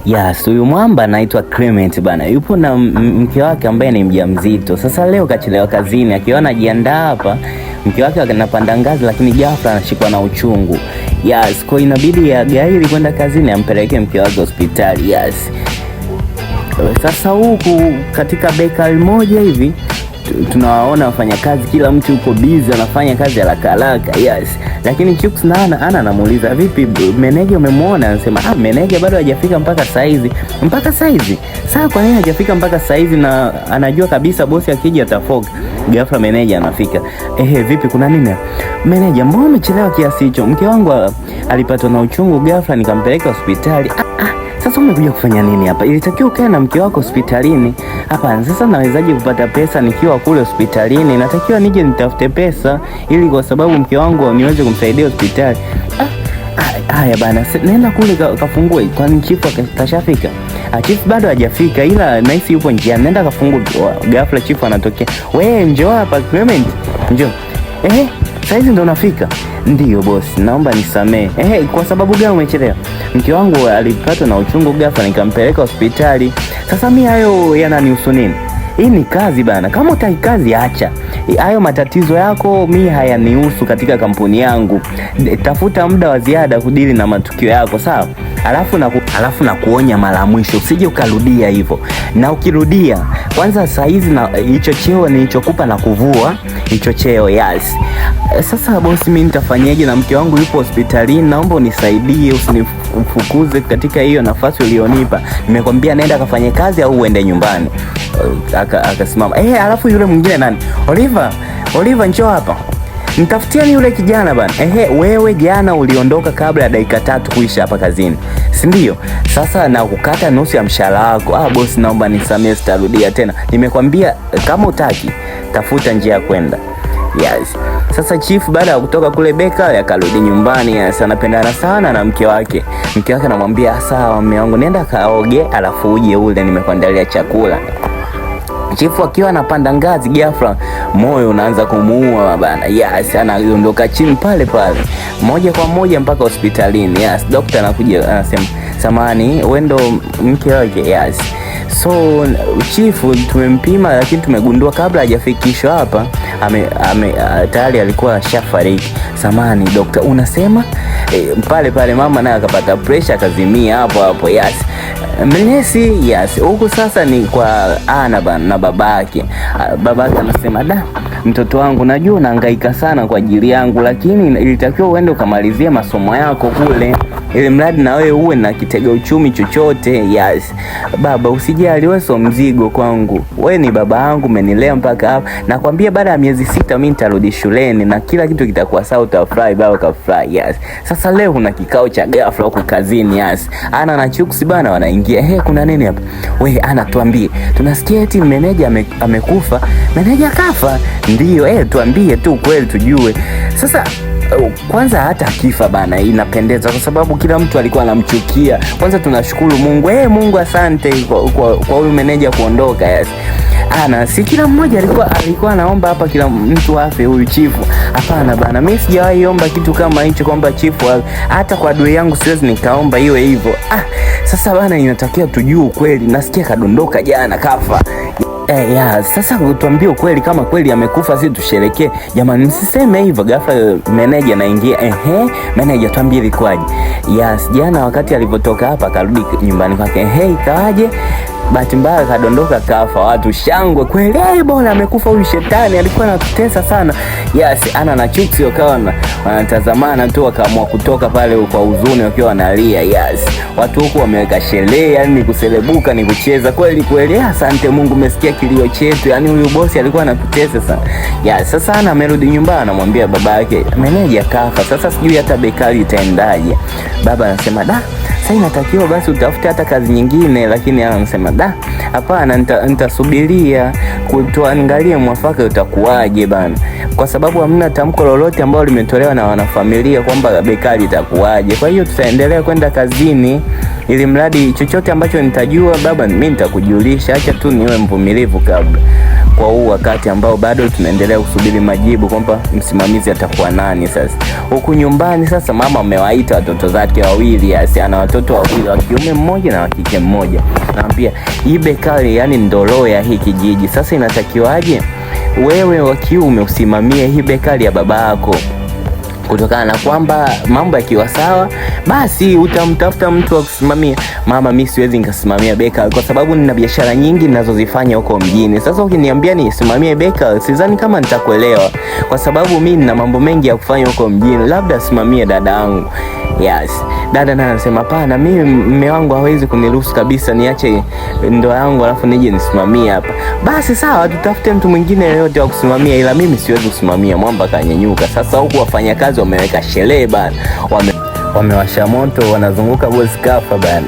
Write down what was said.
Yes, huyu mwamba anaitwa Clement bana. Yupo na mke wake ambaye ni mjamzito. Sasa leo kachelewa kazini, akiwa anajiandaa hapa, mke wake anapanda ngazi lakini ghafla anashikwa na uchungu. Yes, kwa inabidi ya gari kwenda kazini ampeleke mke wake hospitali. Yes. Sasa huku katika bakery moja hivi tunawaona wafanyakazi, kila mtu yuko busy anafanya kazi haraka haraka. Yes. Lakini Chuks na Ana anamuuliza, vipi meneja umemwona? Anasema meneja bado hajafika mpaka saizi. Mpaka saizi? Sasa kwa nini hajafika mpaka saizi na anajua kabisa bosi akija atafoka? Ghafla meneja anafika. Vipi kuna nini? Meneja, mbona umechelewa kiasi hicho? Mke wangu alipatwa na uchungu ghafla nikampeleka hospitali. Sasa umekuja kufanya nini hapa? Ilitakiwa ukae na mke wako hospitalini. Hapana, sasa nawezaje kupata pesa nikiwa kule hospitalini? Natakiwa nije nitafute pesa ili kwa sababu mke wangu niweze kumsaidia hospitali. Haya bana, nenda kule kafungue. Kwani chifu kashafika? Chifu bado hajafika ila naisi yupo njiani. Nenda kafungue. Ghafla chifu anatokea. Wewe njoo hapa Clement. Njoo. Saizi ndo nafika. Ndiyo bosi, naomba nisamee. Kwa sababu gani umechelewa? Mke wangu alipatwa na uchungu ghafla nikampeleka hospitali. Sasa mimi hayo yananihusu nini? Hii ni kazi bana. Kama utaki kazi acha. Hayo matatizo yako mimi hayanihusu katika kampuni yangu. Tafuta muda wa ziada kudili na matukio yako, sawa? Alafu na kuonya mara mwisho usije ukarudia hivyo. Na ukirudia, kwanza saa hizi na hicho cheo nilichokupa na kuvua hicho cheo. Yes. Sasa bosi, mimi nitafanyaje na mke wangu yupo hospitalini? Naomba unisaidie, usinifukuze katika hiyo nafasi ulionipa. Nimekwambia nenda kafanye kazi au uende nyumbani. Akasimama. Alafu yule mwingine nani? Oliver njoo hapa. Nitafutieni yule kijana bana. Wewe jana uliondoka kabla ya dakika 3 kuisha hapa kazini, si ndio? Sasa na kukata nusu ya mshahara wako. Bosi, naomba nisamee, sitarudia tena. Nimekwambia kama utaki tafuta njia ya kwenda. Yes. Sasa chief baada ya kutoka kule beka akarudi nyumbani. Yes, anapendana sana na mke wake. Mke wake anamwambia, sawa mume wangu, nenda kaoge alafu uje ule, nimekuandalia chakula. Chifu akiwa anapanda ngazi ghafla moyo unaanza kumuua bana. Yes, anaondoka chini pale moja kwa moja mpaka hospitalini. Yes, daktari anakuja anasema, samani wewe ndo mke wake? Yes. So chifu tumempima lakini tumegundua kabla hajafikishwa hapa tayari alikuwa shafariki. Samani daktari, unasema? Pale mama naye akapata pressure akazimia hapo. Yes. Mlesi. Yes. Huku sasa ni kwa Ana bana na babake. Babake anasema, mtoto wangu, najua unahangaika sana kwa ajili yangu, lakini ilitakiwa uende ukamalizie masomo yako kule, ili mradi na wewe uwe na kitega uchumi chochote. Yes. Baba, usijali, wewe sio mzigo kwangu. Wewe ni baba yangu, umenilea mpaka hapa. Nakwambia baada ya miezi 6 mimi nitarudi shuleni na kila kitu kitakuwa sawa, utafurahi baba, kafurahi. Yes. Sasa leo kuna kikao cha ghafla huko kazini. Yes. Ana na Chuks bana wanaingia. Kuna nini hapa? Wewe Ana, tuambie. Tunasikia eti meneja amekufa. Meneja kafa? Ndio. Tuambie tu kweli tujue. Sasa kwanza hata akifa bana inapendeza kwa sababu kila mtu alikuwa anamchukia. Kwanza tunashukuru Mungu. Mungu asante kwa huyu meneja kuondoka. Yes. Ana, si kila mmoja alikuwa anaomba hapa kila mtu afe huyu chifu. Hapana bana, mimi sijawahi omba kitu kama hicho kwamba chifu hata kwa adui yangu siwezi nikaomba iwe hivyo. Sasa bana inatakiwa tujue ukweli. Nasikia kadondoka jana kafa. Sasa tuambie ukweli, kama kweli amekufa sisi tusherekee. Jamani, msiseme hivyo. Ghafla meneja anaingia. Meneja, tuambie ilikuwaje? Yes, jana wakati alipotoka hapa akarudi nyumbani kwake. Ikawaje? Bahati mbaya kadondoka kafa. Watu shangwe kweli. Bora amekufa huyu shetani, alikuwa anatutesa sana. Yes, Ana na Chuks wakawa wanatazamana tu, wakaamua kutoka pale kwa huzuni wakiwa wanalia. Yes. Watu huko wameweka sherehe, yani ni kuselebuka, ni kucheza kweli. Asante Mungu, umesikia kilio chetu. Yani huyu bosi alikuwa anatutesa sana. Yes, sasa Ana amerudi nyumbani, anamwambia babake, meneja kafa. Sasa sijui hata bekali itaendaje. Baba anasema, sasa inatakiwa basi utafute hata kazi nyingine, lakini anasema, hapana, nitasubiria kutuangalia mwafaka utakuwaje bana. Kwa sababu hamna tamko lolote ambalo limetolewa na wanafamilia kwamba bekali itakuwaje. Kwa hiyo tutaendelea kwenda kazini ili mradi chochote ambacho nitajua baba mimi nitakujulisha. Acha tu niwe mvumilivu kabla. kwa huu wakati ambao bado tunaendelea kusubiri majibu kwamba msimamizi atakuwa nani. Sasa huku nyumbani sasa mama amewaita watoto zake wawili, ana watoto wawili, wa kiume mmoja na wa kike mmoja. Naambia hii bekari yani ndolo ya hii kijiji. Sasa inatakiwaje wewe wa kiume usimamie hii bekari ya baba yako, kutokana na kwamba mambo yakiwa sawa basi utamtafuta mtu wa kusimamia. Mama, mimi siwezi nikasimamia bakery kwa sababu nina biashara nyingi ninazozifanya huko mjini. Sasa ukiniambia nisimamie bakery, sidhani kama nitakuelewa, kwa sababu mimi nina mambo mengi ya kufanya huko mjini, labda simamie dada yangu. Yes, dada naye anasema hapana, mimi mume wangu hawezi kuniruhusu kabisa niache ndoa yangu alafu nije nisimamie hapa. Basi sawa, tutafute mtu mwingine yeyote wa kusimamia, ila mimi siwezi kusimamia. Mwamba kanyenyuka. Sasa huku wafanyakazi wameweka sherehe bana, wamewasha moto, wanazunguka boss kafa bana.